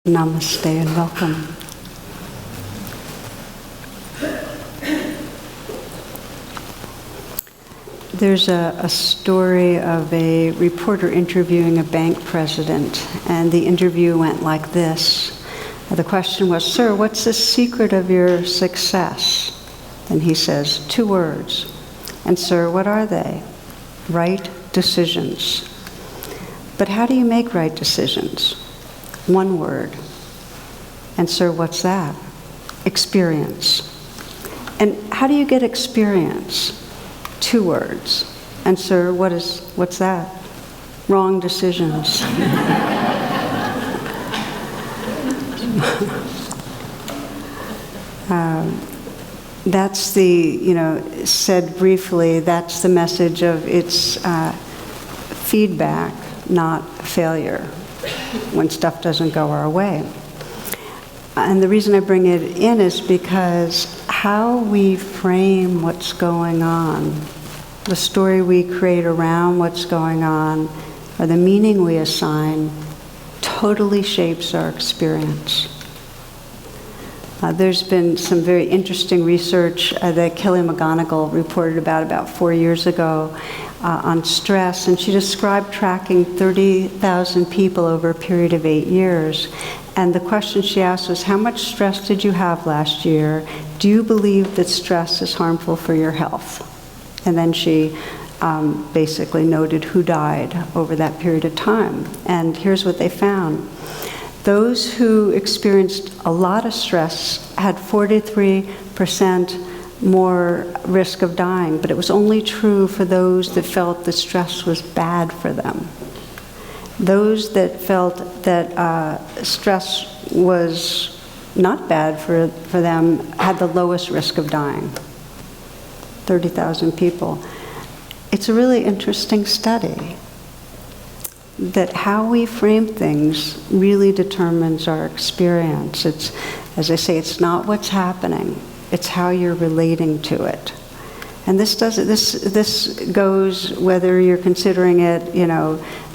Namaste and welcome. There's a story of a reporter interviewing a bank president, and the interview went like this. The question was, "Sir, what's the secret of your success?" And he says, 2 words. "And sir, what are they?" "Right decisions." "But how do you make right decisions?" 1 word. "And sir, what's that?" "Experience." "And how do you get experience?" 2 words. "And sir, what's that?" "Wrong decisions." That's said briefly, that's the message of it's feedback, not failure, when stuff doesn't go our way. And the reason I bring it in is because how we frame what's going on, the story we create around what's going on, or the meaning we assign, totally shapes our experience. There's been some very interesting research that Kelly McGonigal reported about 4 years ago on stress, and she described tracking 30,000 people over a period of 8 years. And the question she asked was, how much stress did you have last year? Do you believe that stress is harmful for your health? And then she basically noted who died over that period of time. And here's what they found. Those who experienced a lot of stress had 43% more risk of dying, but it was only true for those that felt the stress was bad for them. Those that felt that stress was not bad for them had the lowest risk of dying. 30,000 people. It's a really interesting study that how we frame things really determines our experience. It's, as I say, it's not what's happening, it's how you're relating to it. And this goes whether you're considering it,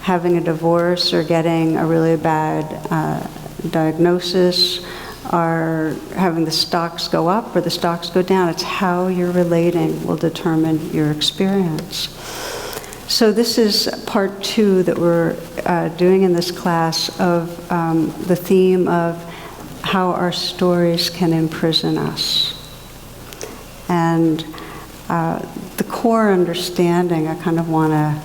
having a divorce or getting a really bad diagnosis, or having the stocks go up or the stocks go down. It's how you're relating will determine your experience. So this is part 2 that we're doing in this class of the theme of how our stories can imprison us. And the core understanding I kind of want to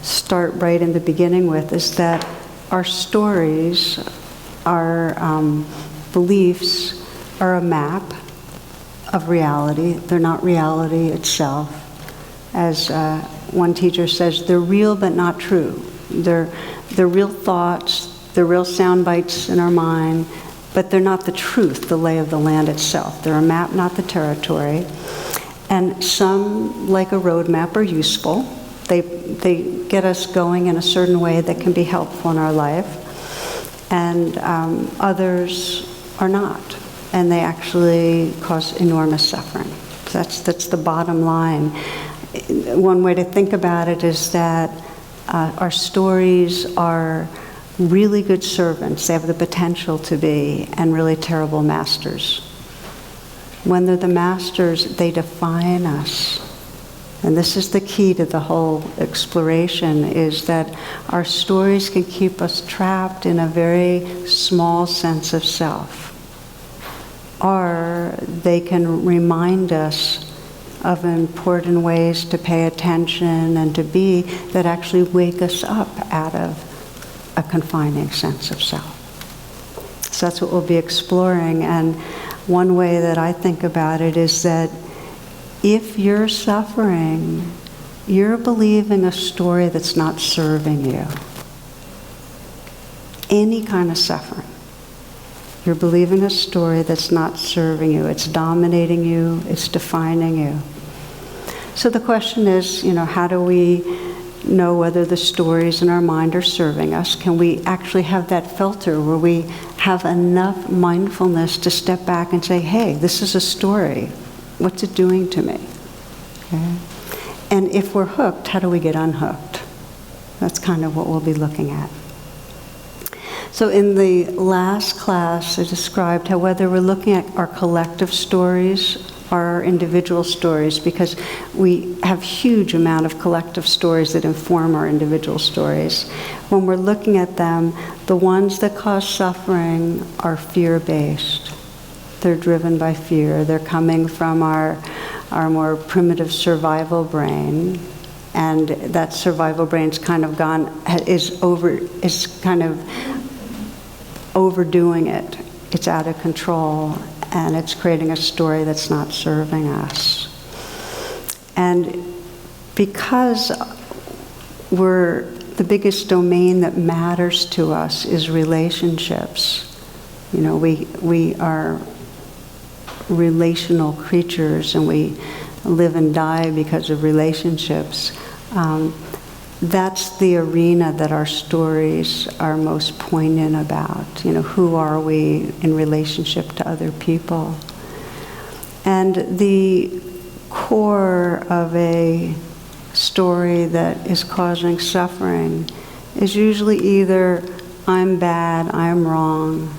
start right in the beginning with is that our stories, our beliefs are a map of reality. They're not reality itself. As one teacher says, they're real but not true. They're real thoughts, they're real sound bites in our mind, but they're not the truth, the lay of the land itself. They're a map, not the territory. And some, like a road map, are useful. They get us going in a certain way that can be helpful in our life. And others are not. And they actually cause enormous suffering. So that's the bottom line. One way to think about it is that our stories are really good servants. They have the potential to be, and really terrible masters. When they're the masters, they define us. And this is the key to the whole exploration, is that our stories can keep us trapped in a very small sense of self. Or they can remind us of important ways to pay attention and to be that actually wake us up out of a confining sense of self. So that's what we'll be exploring. And one way that I think about it is that if you're suffering, you're believing a story that's not serving you. Any kind of suffering. You're believing a story that's not serving you. It's dominating you. It's defining you. So the question is, how do we know whether the stories in our mind are serving us? Can we actually have that filter where we have enough mindfulness to step back and say, hey, this is a story. What's it doing to me? Okay. And if we're hooked, how do we get unhooked? That's kind of what we'll be looking at. So in the last class, I described how whether we're looking at our collective stories or our individual stories, because we have huge amount of collective stories that inform our individual stories. When we're looking at them, the ones that cause suffering are fear-based. They're driven by fear. They're coming from our more primitive survival brain. And that survival brain's kind of is kind of overdoing it. It's out of control, and it's creating a story that's not serving us. And because the biggest domain that matters to us is relationships. You know, we are relational creatures, and we live and die because of relationships. That's the arena that our stories are most poignant about. You know, who are we in relationship to other people? And the core of a story that is causing suffering is usually either I'm bad, I'm wrong,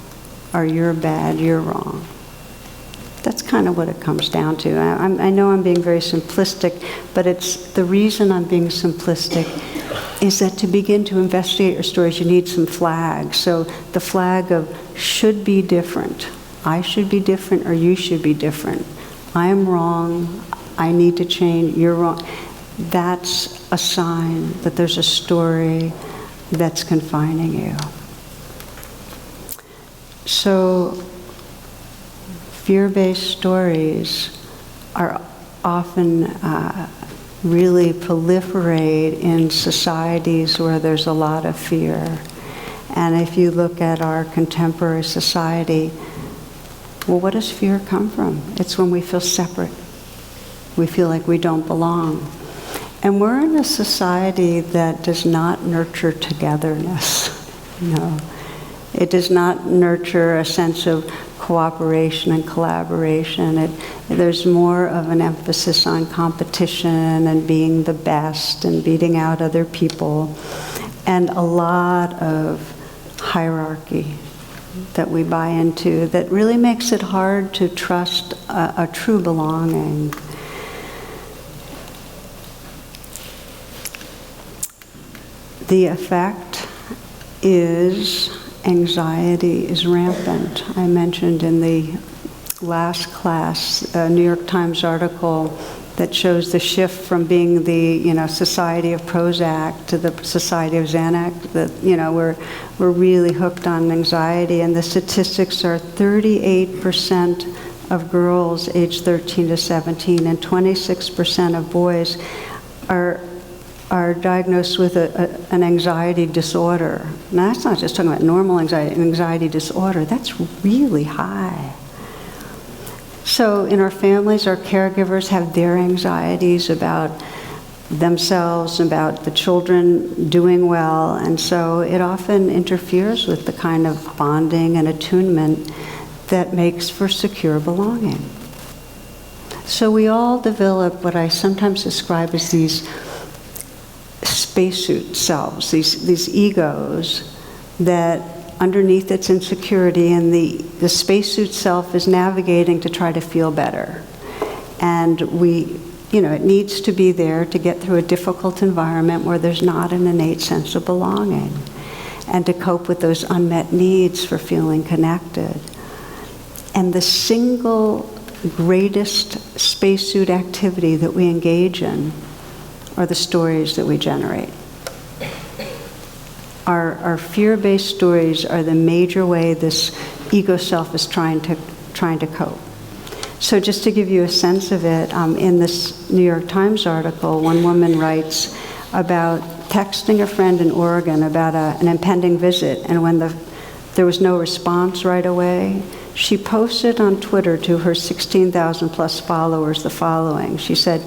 or you're bad, you're wrong. That's kind of what it comes down to. I know I'm being very simplistic, but it's the reason I'm being simplistic is that to begin to investigate your stories, you need some flags. So the flag of should be different. I should be different, or you should be different. I am wrong. I need to change. You're wrong. That's a sign that there's a story that's confining you. So fear-based stories are often really proliferate in societies where there's a lot of fear. And if you look at our contemporary society, well, what does fear come from? It's when we feel separate. We feel like we don't belong. And we're in a society that does not nurture togetherness. No. It does not nurture a sense of cooperation and collaboration. There's more of an emphasis on competition and being the best and beating out other people, and a lot of hierarchy that we buy into that really makes it hard to trust a true belonging. The effect is anxiety is rampant. I mentioned in the last class a New York Times article that shows the shift from being the Society of Prozac to the Society of Xanax. That we're really hooked on anxiety, and the statistics are 38% of girls aged 13 to 17 and 26% of boys are diagnosed with an anxiety disorder. Now, that's not just talking about normal anxiety, an anxiety disorder. That's really high. So in our families, our caregivers have their anxieties about themselves, about the children doing well, and so it often interferes with the kind of bonding and attunement that makes for secure belonging. So we all develop what I sometimes describe as these spacesuit selves, these egos that underneath its insecurity, and the spacesuit self is navigating to try to feel better. And it needs to be there to get through a difficult environment where there's not an innate sense of belonging, and to cope with those unmet needs for feeling connected. And the single greatest spacesuit activity that we engage in are the stories that we generate. Our fear-based stories are the major way this ego self is trying to cope. So just to give you a sense of it, in this New York Times article, one woman writes about texting a friend in Oregon about an impending visit, and when there was no response right away, she posted on Twitter to her 16,000 plus followers the following. She said,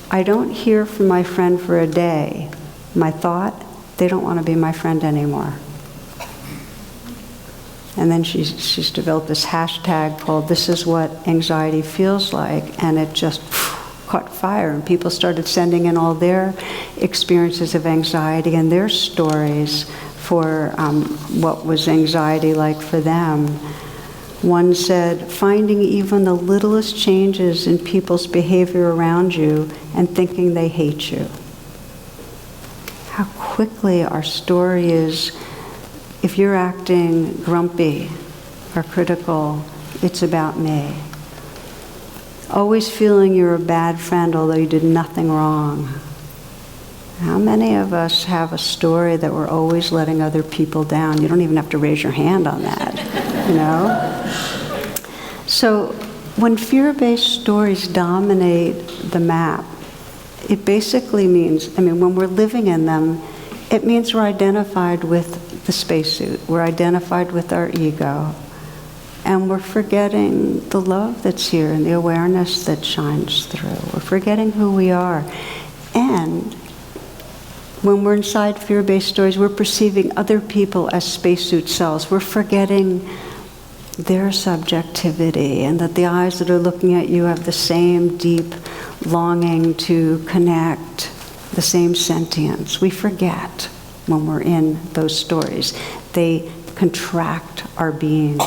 "I don't hear from my friend for a day. My thought, they don't want to be my friend anymore." And then she's developed this hashtag called "This is what anxiety feels like," and it just caught fire, and people started sending in all their experiences of anxiety and their stories for what was anxiety like for them. One said, finding even the littlest changes in people's behavior around you and thinking they hate you. How quickly our story is, if you're acting grumpy or critical, it's about me. Always feeling you're a bad friend although you did nothing wrong. How many of us have a story that we're always letting other people down? You don't even have to raise your hand on that, you know? So when fear-based stories dominate the map, it basically means, when we're living in them, it means we're identified with the spacesuit. We're identified with our ego. And we're forgetting the love that's here and the awareness that shines through. We're forgetting who we are. And when we're inside fear-based stories, we're perceiving other people as spacesuit selves. We're forgetting their subjectivity and that the eyes that are looking at you have the same deep longing to connect, the same sentience. We forget when we're in those stories. They contract our being.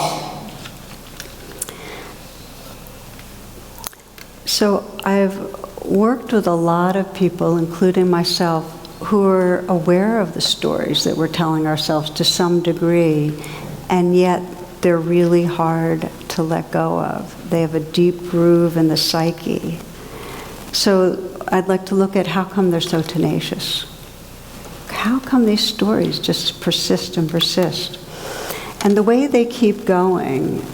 So I've worked with a lot of people, including myself, who are aware of the stories that we're telling ourselves to some degree, and yet they're really hard to let go of. They have a deep groove in the psyche. So I'd like to look at how come they're so tenacious. How come these stories just persist and persist? And the way they keep going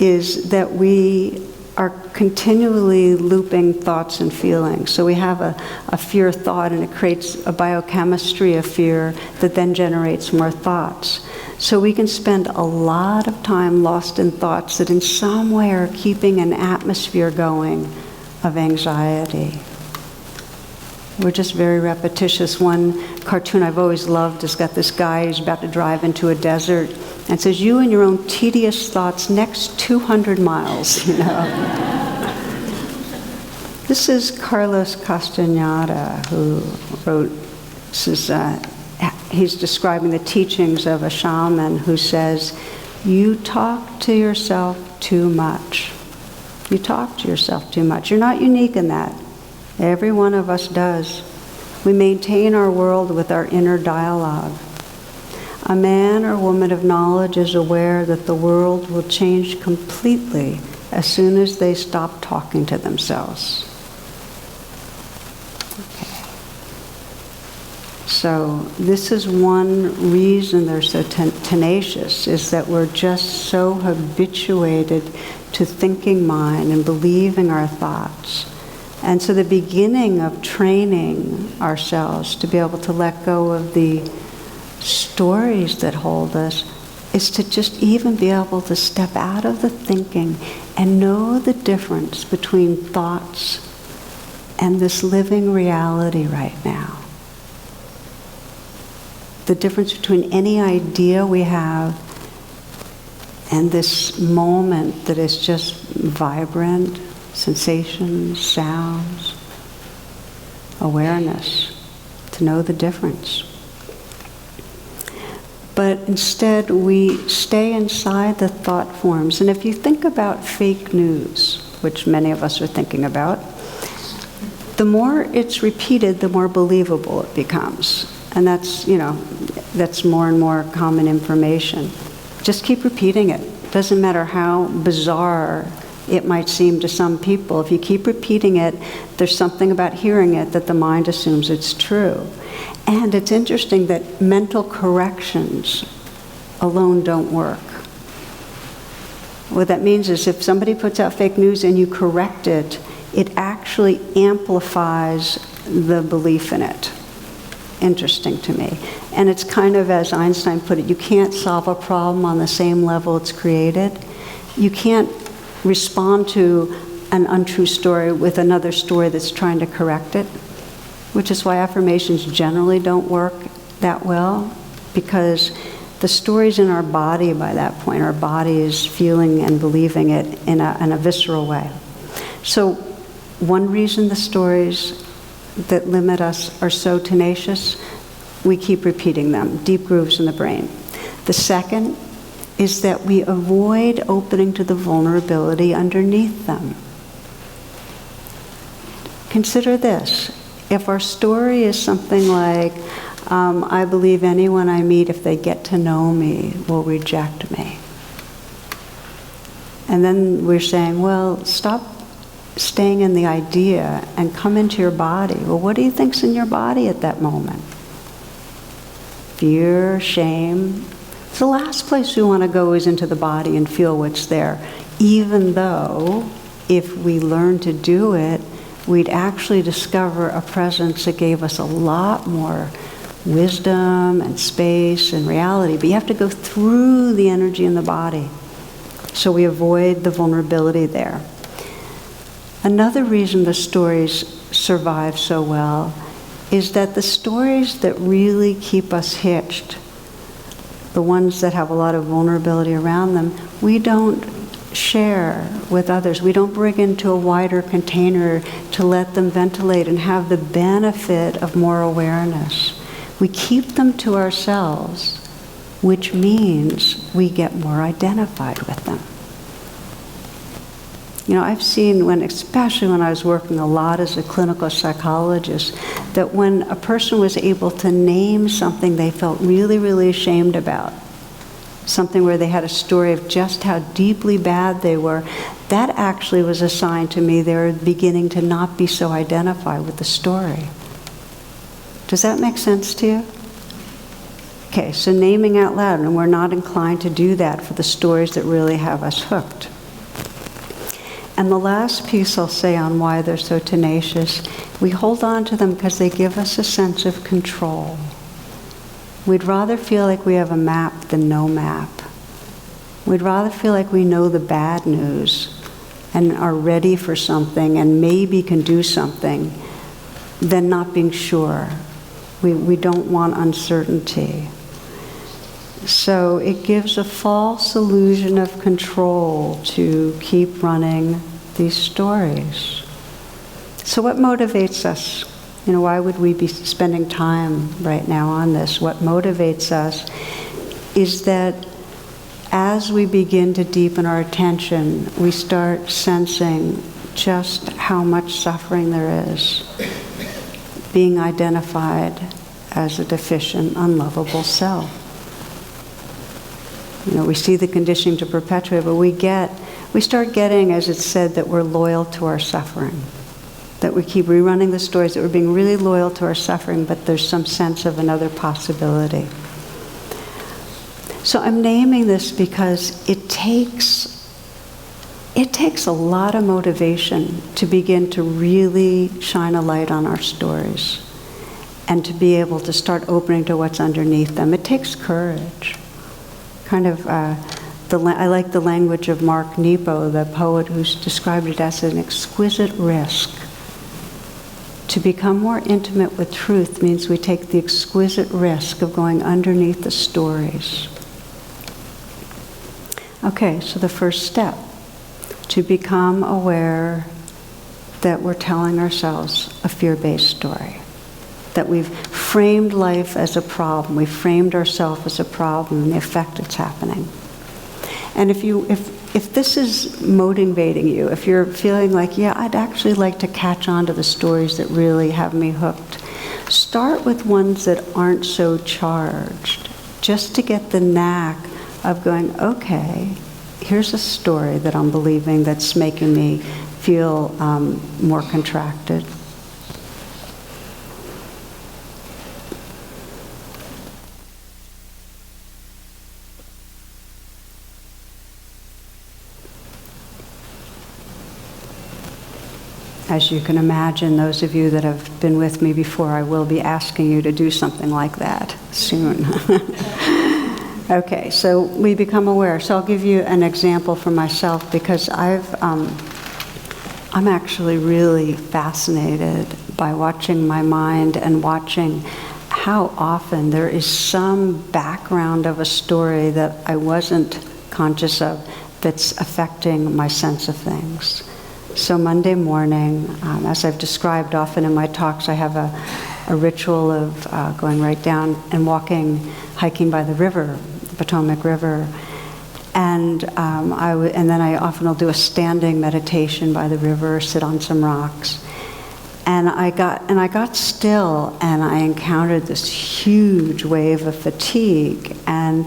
is that we are continually looping thoughts and feelings. So we have a fear thought, and it creates a biochemistry of fear that then generates more thoughts. So we can spend a lot of time lost in thoughts that in some way are keeping an atmosphere going of anxiety. We're just very repetitious. One cartoon I've always loved has got this guy who's about to drive into a desert and says, you and your own tedious thoughts next 200 miles, you know. This is Carlos Castaneda, who wrote, he's describing the teachings of a shaman who says, you talk to yourself too much. You talk to yourself too much. You're not unique in that. Every one of us does. We maintain our world with our inner dialogue. A man or woman of knowledge is aware that the world will change completely as soon as they stop talking to themselves. Okay. So this is one reason they're so tenacious, is that we're just so habituated to thinking mind and believing our thoughts. And so the beginning of training ourselves to be able to let go of the stories that hold us is to just even be able to step out of the thinking and know the difference between thoughts and this living reality right now. The difference between any idea we have and this moment that is just vibrant, sensations, sounds, awareness, to know the difference. But instead, we stay inside the thought forms. And if you think about fake news, which many of us are thinking about, the more it's repeated, the more believable it becomes. And that's, that's more and more common information. Just keep repeating it. Doesn't matter how bizarre it might seem to some people. If you keep repeating it, there's something about hearing it that the mind assumes it's true. And it's interesting that mental corrections alone don't work. What that means is if somebody puts out fake news and you correct it, it actually amplifies the belief in it. Interesting to me. And it's kind of, as Einstein put it, you can't solve a problem on the same level it's created. You can't respond to an untrue story with another story that's trying to correct it, which is why affirmations generally don't work that well, because the story's in our body by that point. Our body is feeling and believing it in a visceral way. So one reason the stories that limit us are so tenacious, we keep repeating them, deep grooves in the brain. The second is that we avoid opening to the vulnerability underneath them. Consider this. If our story is something like, I believe anyone I meet, if they get to know me, will reject me. And then we're saying, well, stop staying in the idea and come into your body. Well, what do you think's in your body at that moment? Fear, shame. The last place we want to go is into the body and feel what's there, even though if we learn to do it, we'd actually discover a presence that gave us a lot more wisdom and space and reality. But you have to go through the energy in the body. So we avoid the vulnerability there. Another reason the stories survive so well is that the stories that really keep us hitched, the ones that have a lot of vulnerability around them, we don't share with others. We don't bring into a wider container to let them ventilate and have the benefit of more awareness. We keep them to ourselves, which means we get more identified with them. You know, I've seen especially when I was working a lot as a clinical psychologist, that when a person was able to name something they felt really, really ashamed about, something where they had a story of just how deeply bad they were, that actually was a sign to me they were beginning to not be so identified with the story. Does that make sense to you? Okay, so naming out loud, and we're not inclined to do that for the stories that really have us hooked. And the last piece I'll say on why they're so tenacious, we hold on to them because they give us a sense of control. We'd rather feel like we have a map than no map. We'd rather feel like we know the bad news and are ready for something and maybe can do something than not being sure. We don't want uncertainty. So it gives a false illusion of control to keep running these stories. So what motivates us? You know, why would we be spending time right now on this? What motivates us is that as we begin to deepen our attention, we start sensing just how much suffering there is, being identified as a deficient, unlovable self. You know, we see the conditioning to perpetuate, but we start getting, as it's said, that we're loyal to our suffering. That we keep rerunning the stories, that we're being really loyal to our suffering, but there's some sense of another possibility. So I'm naming this because it takes a lot of motivation to begin to really shine a light on our stories and to be able to start opening to what's underneath them. It takes courage. I like the language of Mark Nepo, the poet, who's described it as an exquisite risk. To become more intimate with truth means we take the exquisite risk of going underneath the stories. Okay, so the first step, to become aware that we're telling ourselves a fear-based story. That we've framed life as a problem, we've framed ourselves as a problem and the effect that's happening. And if this is motivating you, if you're feeling like, yeah, I'd actually like to catch on to the stories that really have me hooked, start with ones that aren't so charged, just to get the knack of going, okay, here's a story that I'm believing that's making me feel more contracted. As you can imagine, those of you that have been with me before, I will be asking you to do something like that soon. Okay, so we become aware. So I'll give you an example for myself because I'm actually really fascinated by watching my mind and watching how often there is some background of a story that I wasn't conscious of that's affecting my sense of things. So Monday morning, as I've described often in my talks, I have a ritual of going right down and hiking by the river, the Potomac River. And then I often will do a standing meditation by the river, sit on some rocks. And I got still, and I encountered this huge wave of fatigue, and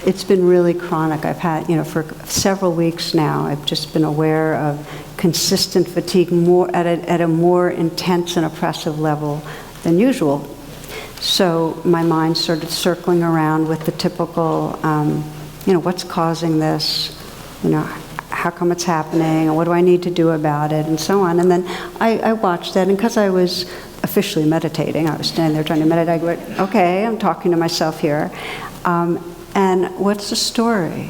it's been really chronic. I've had, for several weeks now, I've just been aware of consistent fatigue at a more intense and oppressive level than usual. So my mind started circling around with the typical, what's causing this? How come it's happening? And what do I need to do about it? And so on. And then I watched that, and because I was officially meditating, I was standing there trying to meditate, I went, okay, I'm talking to myself here. And what's the story?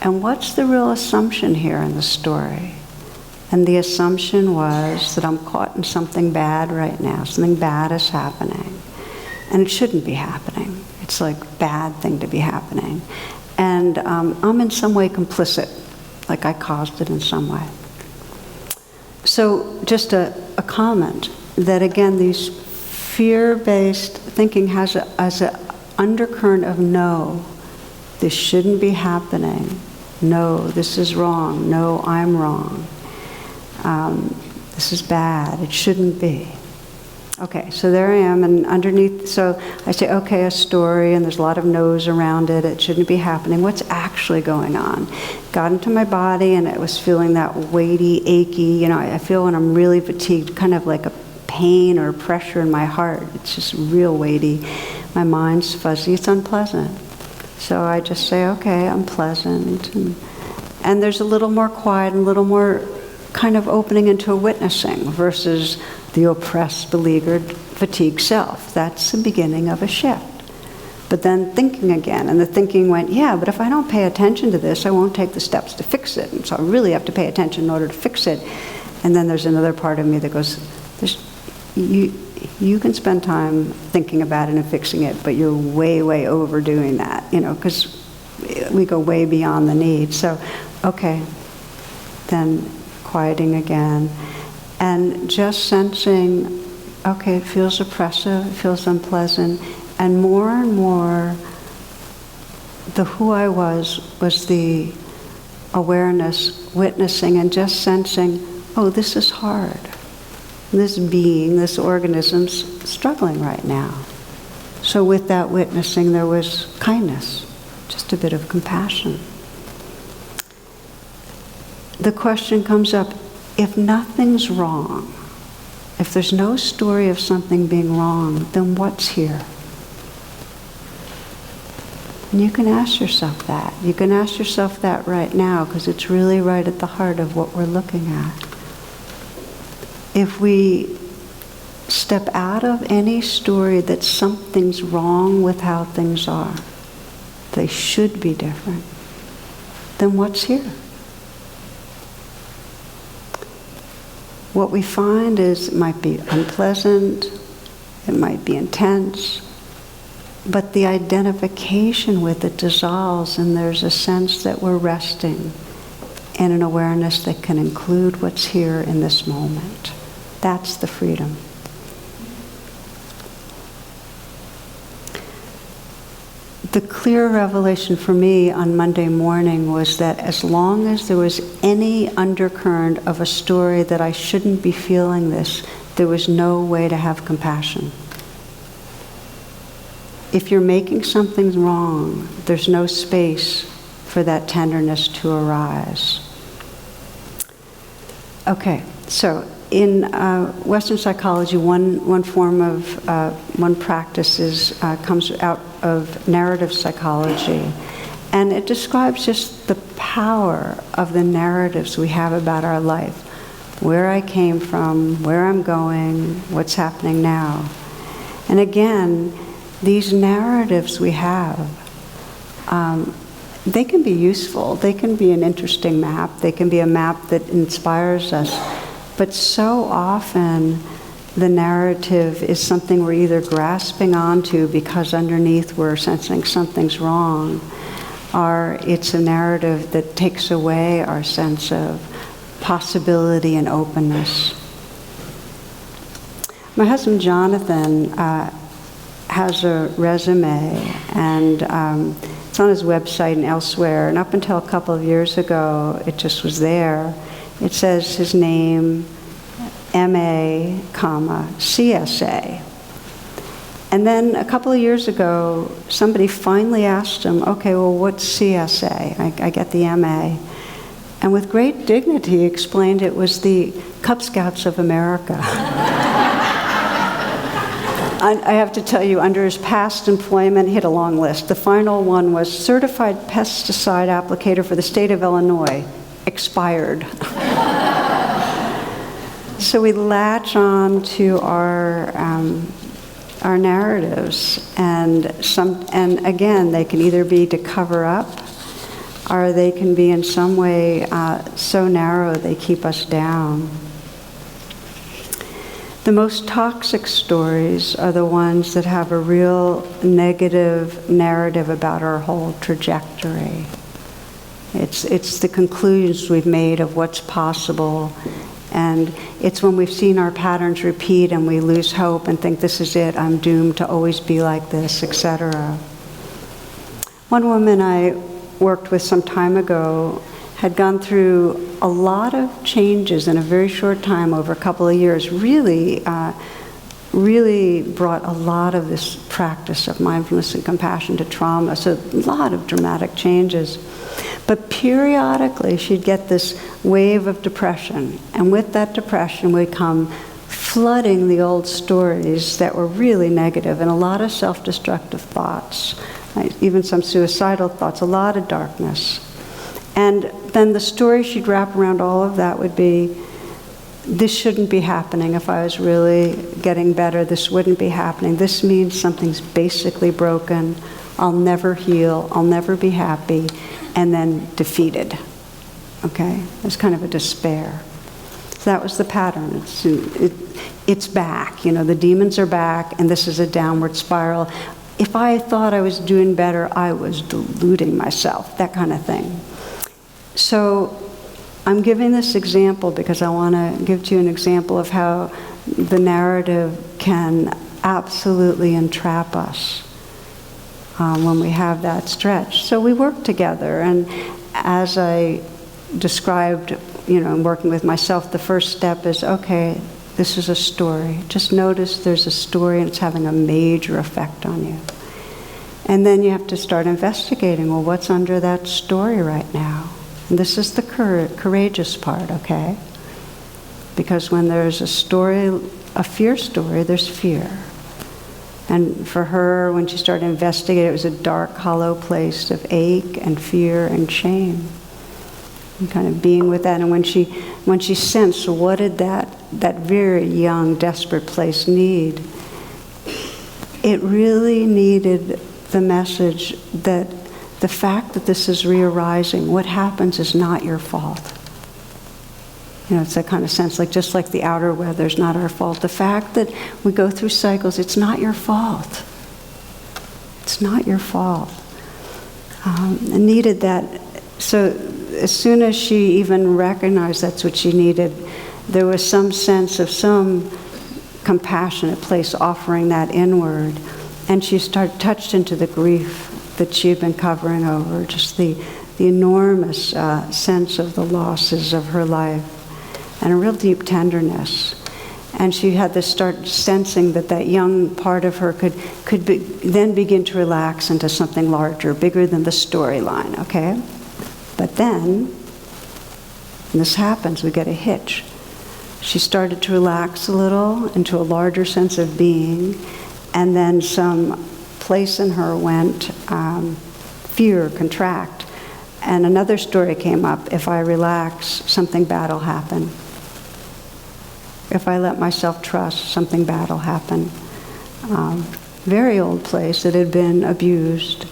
And what's the real assumption here in the story? And the assumption was that I'm caught in something bad right now. Something bad is happening. And it shouldn't be happening. It's like a bad thing to be happening. And I'm in some way complicit, like I caused it in some way. So just a comment that, again, these fear-based thinking has an undercurrent of no, this shouldn't be happening. No, this is wrong. No, I'm wrong. This is bad. It shouldn't be. Okay, so there I am, and underneath, so I say, okay, a story, and there's a lot of no's around it. It shouldn't be happening. What's actually going on? Got into my body, and it was feeling that weighty, achy, I feel when I'm really fatigued, kind of like a pain or pressure in my heart. It's just real weighty. My mind's fuzzy. It's unpleasant. So I just say, okay, unpleasant. And there's a little more quiet and a little more kind of opening into a witnessing versus the oppressed, beleaguered, fatigued self. That's the beginning of a shift. But then thinking again, and the thinking went, yeah, but if I don't pay attention to this, I won't take the steps to fix it. And so I really have to pay attention in order to fix it. And then there's another part of me that goes, you can spend time thinking about it and fixing it, but you're way, way overdoing that, because we go way beyond the need. So, okay, then quieting again. And just sensing, okay, it feels oppressive, it feels unpleasant, and more, the who I was the awareness, witnessing, and just sensing, oh, this is hard. This being, this organism's struggling right now. So with that witnessing, there was kindness, just a bit of compassion. The question comes up, if nothing's wrong, if there's no story of something being wrong, then what's here? And you can ask yourself that. You can ask yourself that right now, because it's really right at the heart of what we're looking at. If we step out of any story that something's wrong with how things are, they should be different, then what's here? What we find is it might be unpleasant, it might be intense, but the identification with it dissolves, and there's a sense that we're resting in an awareness that can include what's here in this moment. That's the freedom. The clear revelation for me on Monday morning was that as long as there was any undercurrent of a story that I shouldn't be feeling this, there was no way to have compassion. If you're making something wrong, there's no space for that tenderness to arise. Okay, so in Western psychology, one form of one practice comes out of narrative psychology, and it describes just the power of the narratives we have about our life, where I came from, where I'm going, what's happening now. And again, these narratives we have, they can be useful. They can be an interesting map. They can be a map that inspires us. But so often, the narrative is something we're either grasping onto because underneath we're sensing something's wrong, or it's a narrative that takes away our sense of possibility and openness. My husband Jonathan has a resume, and it's on his website and elsewhere, and up until a couple of years ago, it just was there. It says his name, MA, CSA. And then a couple of years ago, somebody finally asked him, okay, well, what's CSA? I get the MA. And with great dignity, he explained it was the Cub Scouts of America. I have to tell you, under his past employment, he had a long list. The final one was Certified Pesticide Applicator for the state of Illinois, expired. So we latch on to our narratives, and again, they can either be to cover up, or they can be in some way so narrow they keep us down. The most toxic stories are the ones that have a real negative narrative about our whole trajectory. It's the conclusions we've made of what's possible, and it's when we've seen our patterns repeat and we lose hope and think, this is it, I'm doomed to always be like this, etc. One woman I worked with some time ago had gone through a lot of changes in a very short time over a couple of years, really brought a lot of this practice of mindfulness and compassion to trauma, so a lot of dramatic changes. But periodically she'd get this wave of depression, and with that depression would come flooding the old stories that were really negative, and a lot of self-destructive thoughts, even some suicidal thoughts, a lot of darkness. And then the story she'd wrap around all of that would be, this shouldn't be happening if I was really getting better. This wouldn't be happening. This means something's basically broken. I'll never heal. I'll never be happy. And then defeated. Okay? It's kind of a despair. So that was the pattern. It's back. You know, the demons are back, and this is a downward spiral. If I thought I was doing better, I was deluding myself, that kind of thing. So I'm giving this example because I want to give to you an example of how the narrative can absolutely entrap us when we have that stretch. So we work together, and as I described, you know, in working with myself, the first step is, okay, this is a story. Just notice there's a story and it's having a major effect on you. And then you have to start investigating, well, what's under that story right now? And this is the courageous part, okay? Because when there's a story, a fear story, there's fear. And for her, when she started investigating, it was a dark, hollow place of ache and fear and shame. And kind of being with that. And when she sensed, so what did that very young, desperate place need? It really needed the message that the fact that this is re-arising, what happens is not your fault. You know, it's that kind of sense, like just like the outer weather's not our fault. The fact that we go through cycles, it's not your fault. It's not your fault. And needed that. So as soon as she even recognized that's what she needed, there was some sense of some compassionate place offering that inward. And she started touched into the grief that she had been covering over, just the enormous sense of the losses of her life, and a real deep tenderness. And she had to start sensing that young part of her could then begin to relax into something larger, bigger than the storyline, okay? But then, when this happens, we get a hitch. She started to relax a little into a larger sense of being, and then some place in her went fear, contract. And another story came up, if I relax, something bad will happen. If I let myself trust, something bad will happen. Very old place that had been abused.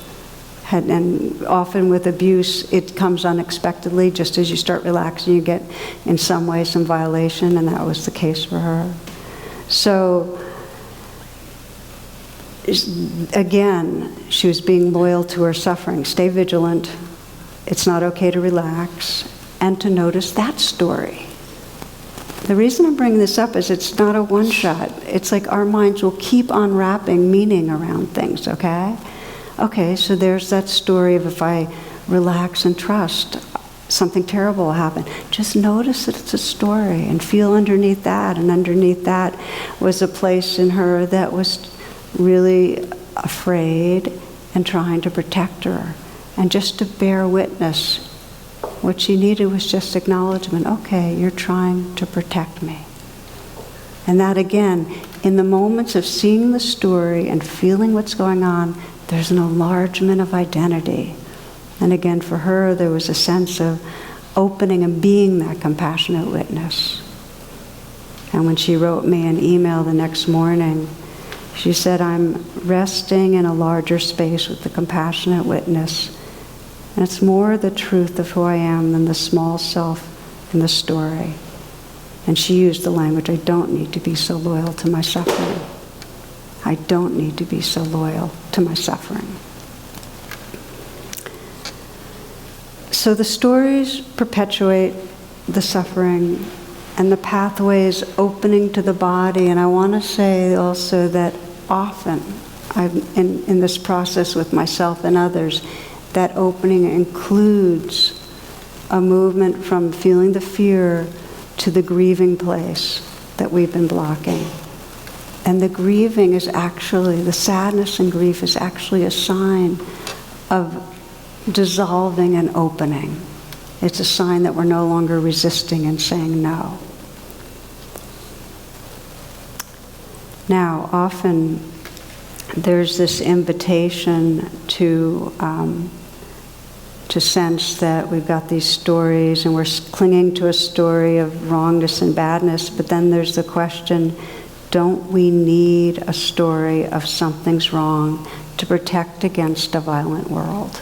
And often with abuse, it comes unexpectedly. Just as you start relaxing, you get, in some way, some violation, and that was the case for her. So, again, she was being loyal to her suffering. Stay vigilant. It's not okay to relax. and to notice that story. The reason I'm bringing this up is it's not a one-shot. It's like our minds will keep unwrapping meaning around things, okay? Okay, so there's that story of if I relax and trust, something terrible will happen. Just notice that it's a story and feel underneath that. And underneath that was a place in her that was really afraid and trying to protect her. And just to bear witness, what she needed was just acknowledgement. Okay, you're trying to protect me. And that again, in the moments of seeing the story and feeling what's going on, there's an enlargement of identity. And again, for her, there was a sense of opening and being that compassionate witness. And when she wrote me an email the next morning, she said, I'm resting in a larger space with the compassionate witness. And it's more the truth of who I am than the small self in the story. And she used the language, I don't need to be so loyal to my suffering. I don't need to be so loyal to my suffering. So the stories perpetuate the suffering and the pathways opening to the body. And I want to say also that often, in this process with myself and others, that opening includes a movement from feeling the fear to the grieving place that we've been blocking. And the grieving is actually, the sadness and grief is actually a sign of dissolving and opening. It's a sign that we're no longer resisting and saying no. Now, often there's this invitation to sense that we've got these stories and we're clinging to a story of wrongness and badness, but then there's the question, don't we need a story of something's wrong to protect against a violent world?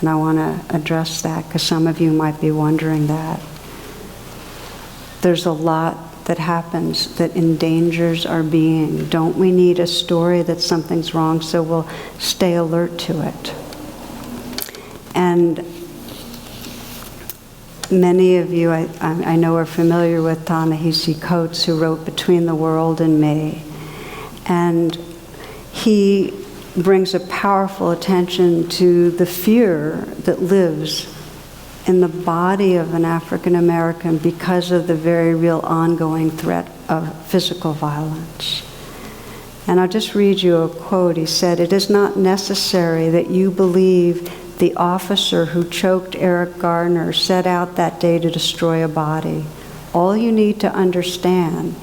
And I want to address that because some of you might be wondering that. There's a lot that happens that endangers our being. Don't we need a story that something's wrong so we'll stay alert to it? And many of you, I know, are familiar with Ta-Nehisi Coates, who wrote Between the World and Me. And he brings a powerful attention to the fear that lives in the body of an African American because of the very real ongoing threat of physical violence. And I'll just read you a quote. He said, "It is not necessary that you believe the officer who choked Eric Garner set out that day to destroy a body. All you need to understand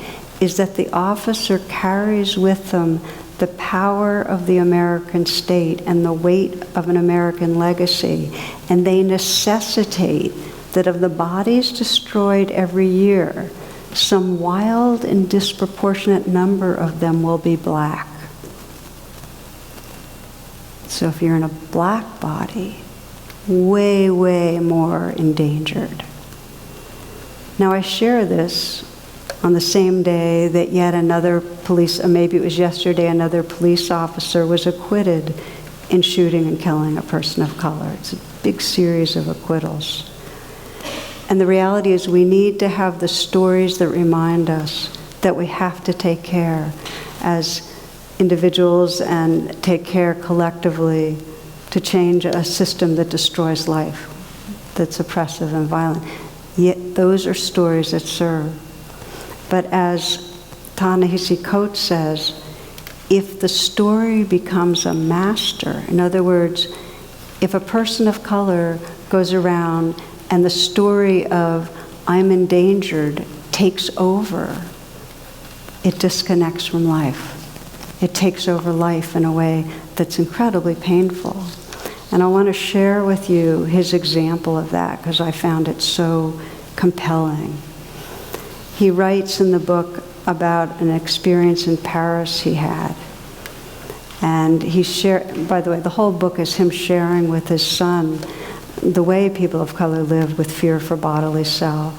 is that the officer carries with them the power of the American state and the weight of an American legacy, and they necessitate that of the bodies destroyed every year, some wild and disproportionate number of them will be black." So if you're in a black body, way, way more endangered. Now I share this on the same day that yet another maybe it was yesterday, another police officer was acquitted in shooting and killing a person of color. It's a big series of acquittals. And the reality is we need to have the stories that remind us that we have to take care as individuals and take care collectively to change a system that destroys life, that's oppressive and violent. Yet those are stories that serve. But as Ta-Nehisi Coates says, if the story becomes a master, in other words, if a person of color goes around and the story of I'm endangered takes over, it disconnects from life. It takes over life in a way that's incredibly painful. And I want to share with you his example of that because I found it so compelling. He writes in the book about an experience in Paris he had. And by the way, the whole book is him sharing with his son the way people of color live with fear for bodily self.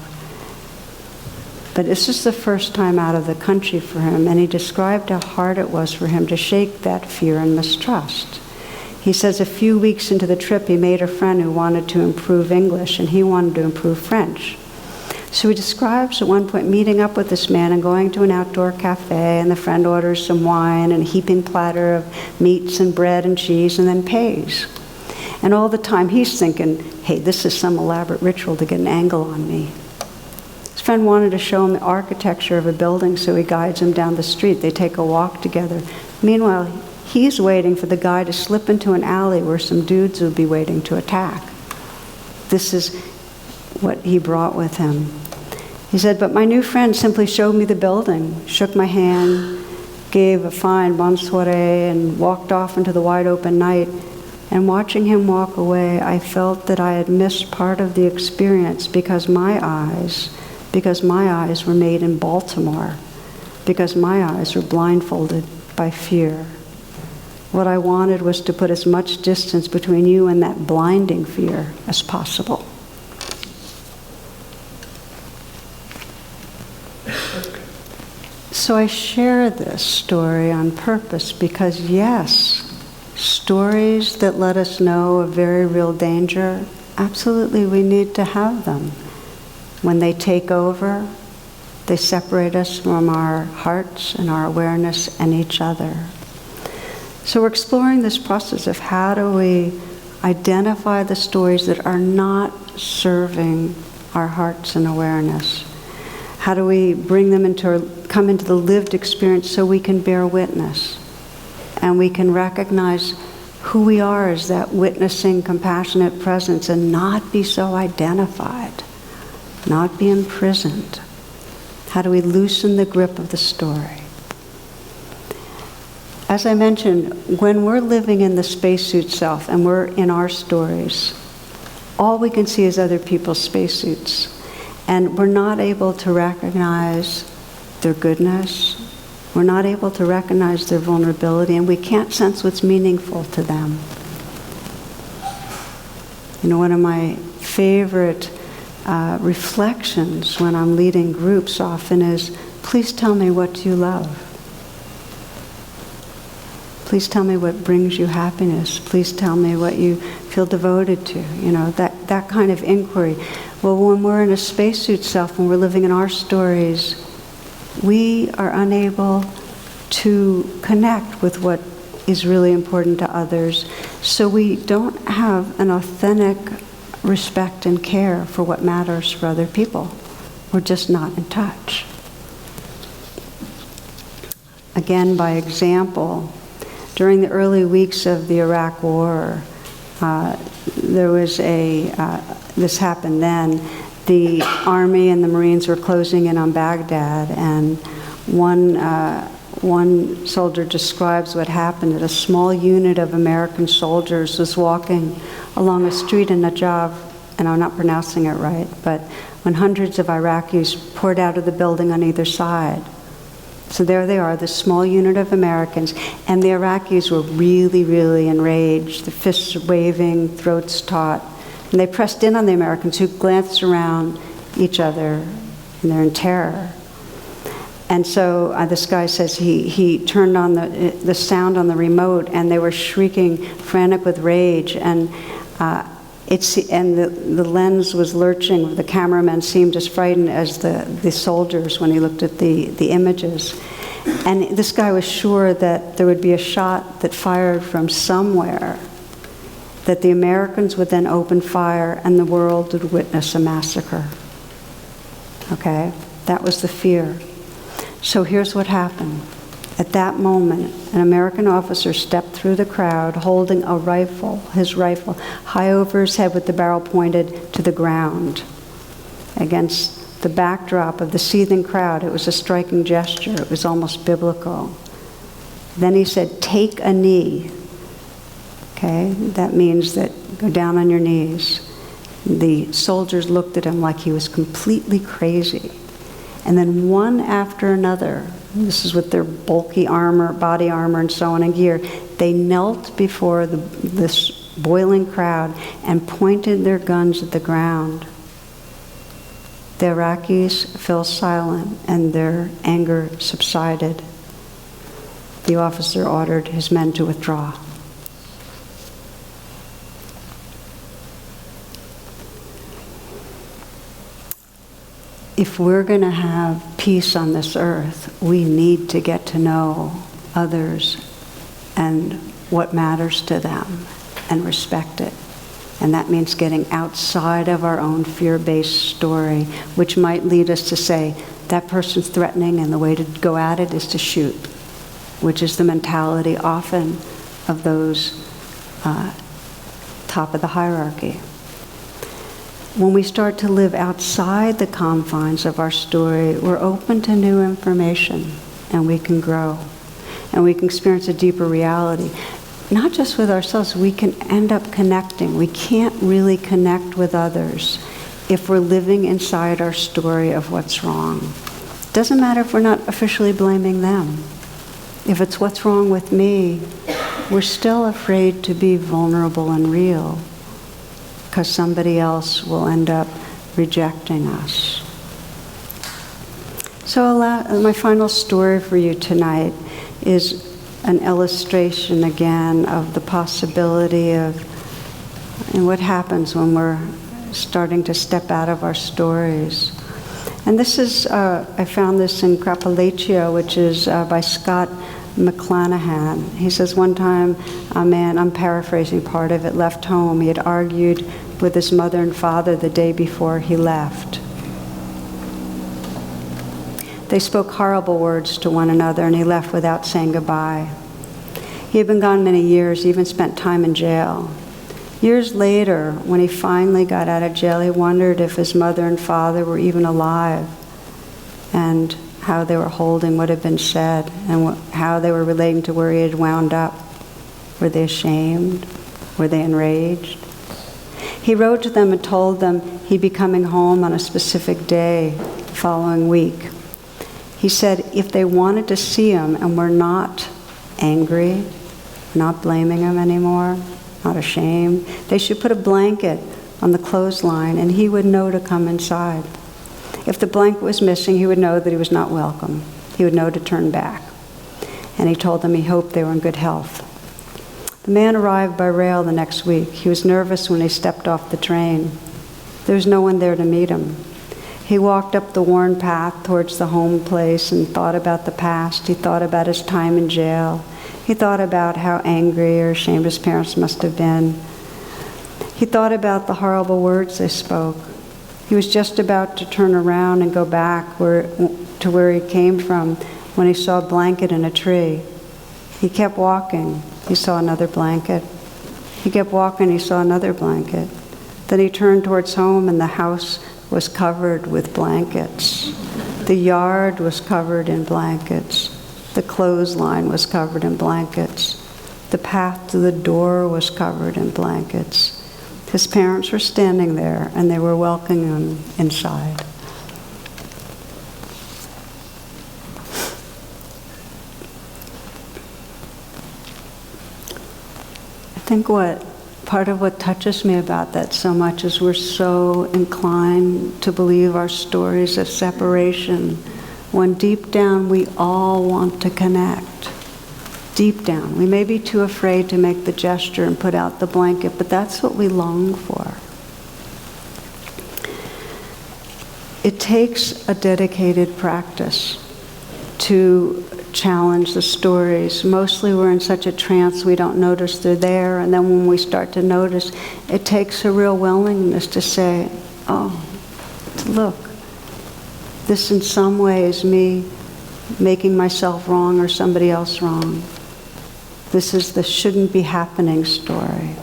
But this is the first time out of the country for him, and he described how hard it was for him to shake that fear and mistrust. He says a few weeks into the trip, he made a friend who wanted to improve English, and he wanted to improve French. So he describes at one point meeting up with this man and going to an outdoor cafe, and the friend orders some wine and a heaping platter of meats and bread and cheese, and then pays. And all the time he's thinking, hey, this is some elaborate ritual to get an angle on me. His friend wanted to show him the architecture of a building, so he guides him down the street. They take a walk together. Meanwhile, he's waiting for the guy to slip into an alley where some dudes will be waiting to attack. This is what he brought with him. He said, but my new friend simply showed me the building, shook my hand, gave a fine bonne soirée, and walked off into the wide open night. And watching him walk away, I felt that I had missed part of the experience because my eyes were made in Baltimore, because my eyes were blindfolded by fear. What I wanted was to put as much distance between you and that blinding fear as possible. So I share this story on purpose because, yes, stories that let us know of very real danger, absolutely we need to have them. When they take over, they separate us from our hearts and our awareness and each other. So we're exploring this process of how do we identify the stories that are not serving our hearts and awareness. How do we bring them come into the lived experience so we can bear witness and we can recognize who we are as that witnessing, compassionate presence and not be so identified, not be imprisoned. How do we loosen the grip of the story? As I mentioned, when we're living in the spacesuit self and we're in our stories, all we can see is other people's spacesuits. And we're not able to recognize their goodness. We're not able to recognize their vulnerability, and we can't sense what's meaningful to them. You know, one of my favorite reflections when I'm leading groups often is, please tell me what you love. Please tell me what brings you happiness. Please tell me what you feel devoted to. You know, that kind of inquiry. Well, when we're in a spacesuit self, when we're living in our stories, we are unable to connect with what is really important to others. So we don't have an authentic respect and care for what matters for other people. We're just not in touch. Again, by example, during the early weeks of the Iraq War, there was this happened then, the Army and the Marines were closing in on Baghdad, and one soldier describes what happened. That a small unit of American soldiers was walking along a street in Najaf, and I'm not pronouncing it right, but when hundreds of Iraqis poured out of the building on either side. So there they are, this small unit of Americans, and the Iraqis were really, really enraged, the fists waving, throats taut, and they pressed in on the Americans, who glanced around each other, and they're in terror. And so this guy says he turned on the sound on the remote, and they were shrieking, frantic with rage, and the lens was lurching. The cameraman seemed as frightened as the soldiers when he looked at the images. And this guy was sure that there would be a shot that fired from somewhere, that the Americans would then open fire and the world would witness a massacre. Okay? That was the fear. So here's what happened. At that moment, an American officer stepped through the crowd holding a rifle, his rifle, high over his head with the barrel pointed to the ground. Against the backdrop of the seething crowd, it was a striking gesture. It was almost biblical. Then he said, "Take a knee." Okay, that means that go down on your knees. The soldiers looked at him like he was completely crazy. And then one after another, this is with their bulky armor, body armor and so on and gear, they knelt before this boiling crowd and pointed their guns at the ground. The Iraqis fell silent and their anger subsided. The officer ordered his men to withdraw. if we're going to have peace on this earth, we need to get to know others and what matters to them and respect it. And that means getting outside of our own fear-based story, which might lead us to say, that person's threatening and the way to go at it is to shoot, which is the mentality often of those top of the hierarchy. When we start to live outside the confines of our story, we're open to new information, and we can grow, and we can experience a deeper reality. Not just with ourselves, we can end up connecting. We can't really connect with others if we're living inside our story of what's wrong. It doesn't matter if we're not officially blaming them. If it's what's wrong with me, we're still afraid to be vulnerable and real, because somebody else will end up rejecting us. So my final story for you tonight is an illustration again of the possibility of and what happens when we're starting to step out of our stories. And this is, I found this in Krapaletio, which is by Scott McClanahan. He says one time a man, I'm paraphrasing part of it, left home. He had argued with his mother and father the day before he left. They spoke horrible words to one another, and he left without saying goodbye. He had been gone many years, even spent time in jail. Years later, when he finally got out of jail, he wondered if his mother and father were even alive, and how they were holding what had been said, and how they were relating to where he had wound up. Were they ashamed? Were they enraged? He wrote to them and told them he'd be coming home on a specific day the following week. He said if they wanted to see him and were not angry, not blaming him anymore, not ashamed, they should put a blanket on the clothesline and he would know to come inside. If the blanket was missing, he would know that he was not welcome. He would know to turn back. And he told them he hoped they were in good health. The man arrived by rail the next week. He was nervous when he stepped off the train. There was no one there to meet him. He walked up the worn path towards the home place and thought about the past. He thought about his time in jail. He thought about how angry or ashamed his parents must have been. He thought about the horrible words they spoke. He was just about to turn around and go back to where he came from when he saw a blanket in a tree. He kept walking. He saw another blanket. He kept walking. He saw another blanket. Then he turned towards home, and the house was covered with blankets. The yard was covered in blankets. The clothesline was covered in blankets. The path to the door was covered in blankets. His parents were standing there, and they were welcoming him inside. I think part of what touches me about that so much is we're so inclined to believe our stories of separation, when deep down we all want to connect. Deep down. We may be too afraid to make the gesture and put out the blanket, but that's what we long for. It takes a dedicated practice to challenge the stories. Mostly we're in such a trance we don't notice they're there, and then when we start to notice, it takes a real willingness to say, oh, look, this in some way is me making myself wrong or somebody else wrong. This is the shouldn't be happening story.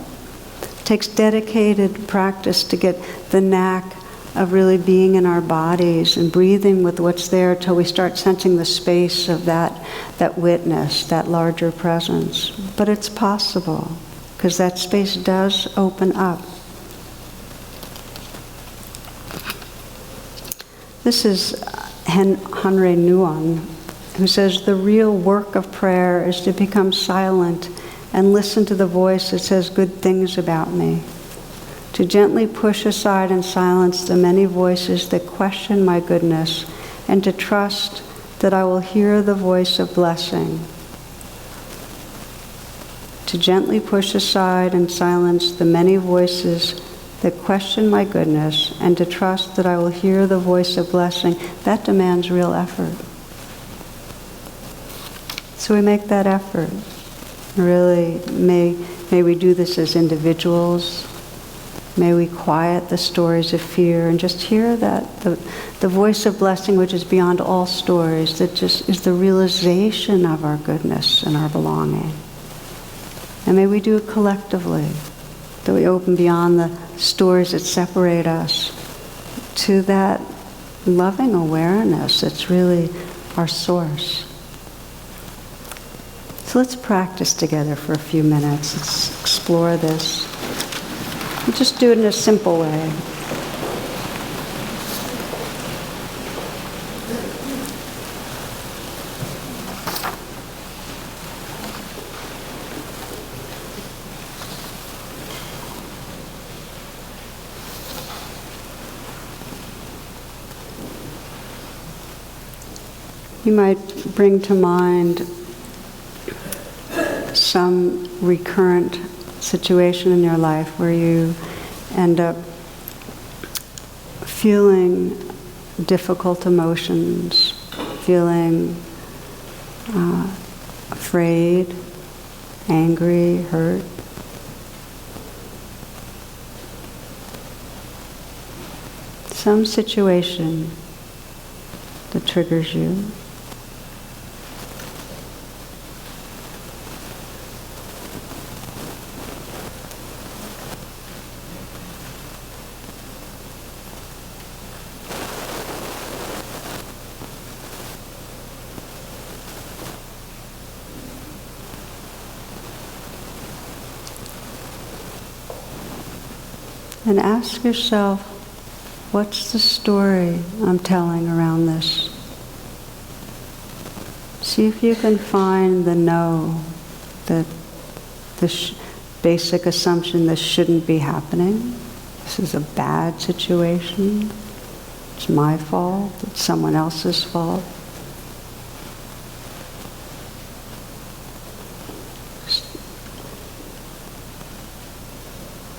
It takes dedicated practice to get the knack of really being in our bodies and breathing with what's there till we start sensing the space of that witness, that larger presence. But it's possible, because that space does open up. This is Henry Nouwen, who says the real work of prayer is to become silent and listen to the voice that says good things about me. To gently push aside and silence the many voices that question my goodness, and to trust that I will hear the voice of blessing. To gently push aside and silence the many voices that question my goodness and to trust that I will hear the voice of blessing, that demands real effort. So we make that effort. Really, may we do this as individuals. May we quiet the stories of fear and just hear that, the voice of blessing which is beyond all stories, that just is the realization of our goodness and our belonging. And may we do it collectively, that we open beyond the stories that separate us to that loving awareness that's really our source. So let's practice together for a few minutes. Let's explore this. We'll just do it in a simple way. You might bring to mind some recurrent situation in your life where you end up feeling difficult emotions, feeling afraid, angry, hurt. Some situation that triggers you. And ask yourself, what's the story I'm telling around this? See if you can find the no, the basic assumption this shouldn't be happening. This is a bad situation. It's my fault. It's someone else's fault.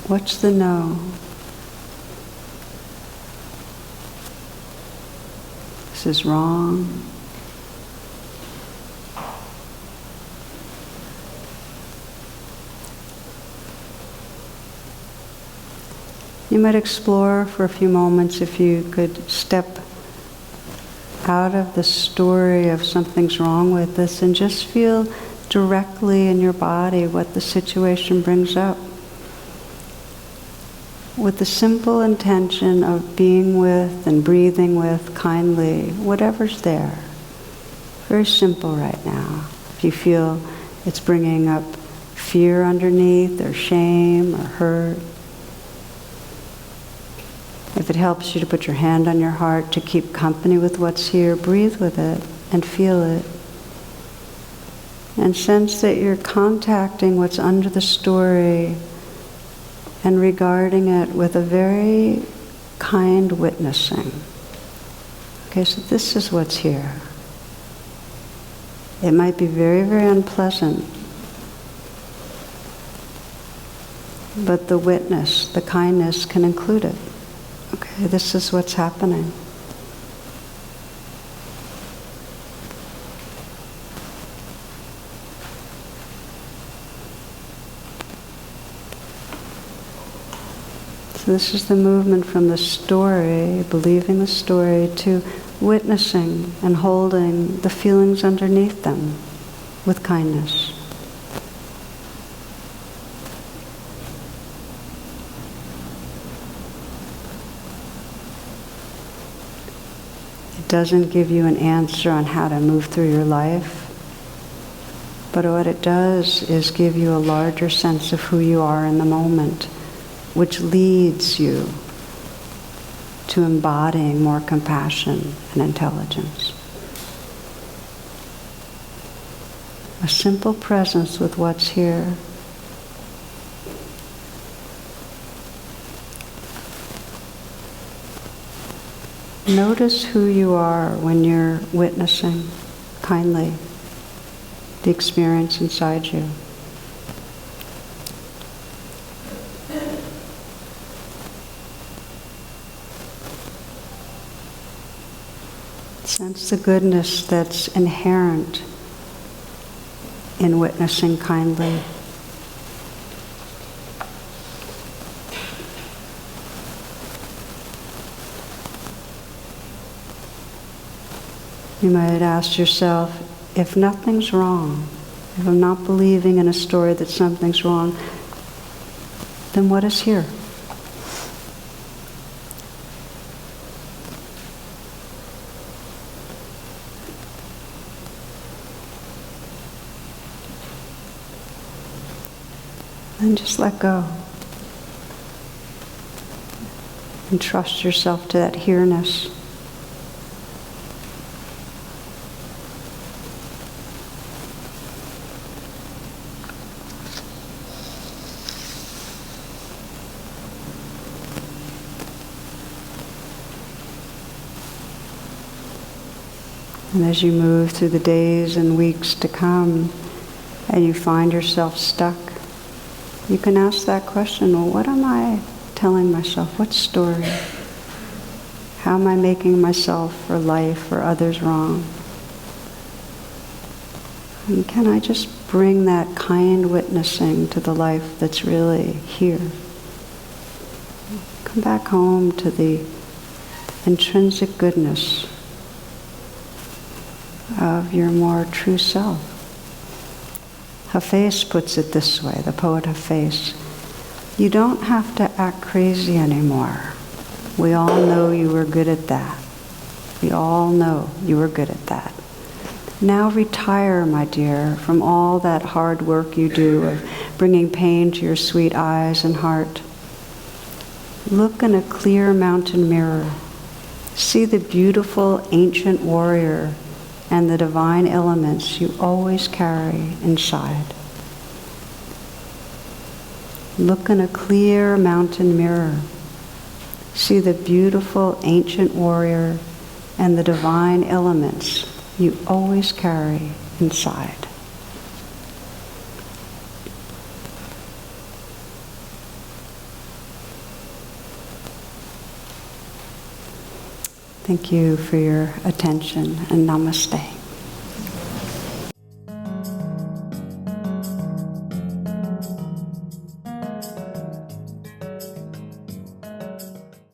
What's the no? This is wrong. You might explore for a few moments if you could step out of the story of something's wrong with this and just feel directly in your body what the situation brings up, with the simple intention of being with and breathing with kindly whatever's there. Very simple right now. If you feel it's bringing up fear underneath, or shame, or hurt, if it helps you to put your hand on your heart to keep company with what's here, breathe with it and feel it. And sense that you're contacting what's under the story and regarding it with a very kind witnessing. Okay, so this is what's here. It might be very, very unpleasant, but the witness, the kindness can include it. Okay, this is what's happening. So this is the movement from the story, believing the story, to witnessing and holding the feelings underneath them with kindness. It doesn't give you an answer on how to move through your life, but what it does is give you a larger sense of who you are in the moment, which leads you to embodying more compassion and intelligence. A simple presence with what's here. Notice who you are when you're witnessing kindly the experience inside you. What's the goodness that's inherent in witnessing kindly? You might ask yourself, if nothing's wrong, if I'm not believing in a story that something's wrong, then what is here? Then just let go. And trust yourself to that here-ness. And as you move through the days and weeks to come, and you find yourself stuck, you can ask that question, well, what am I telling myself? What story? How am I making myself or life or others wrong? And can I just bring that kind witnessing to the life that's really here? Come back home to the intrinsic goodness of your more true self. Hafez puts it this way, the poet Hafez, you don't have to act crazy anymore. We all know you were good at that. We all know you were good at that. Now retire, my dear, from all that hard work you do of bringing pain to your sweet eyes and heart. Look in a clear mountain mirror. See the beautiful ancient warrior and the divine elements you always carry inside. Look in a clear mountain mirror. See the beautiful ancient warrior and the divine elements you always carry inside. Thank you for your attention, and namaste.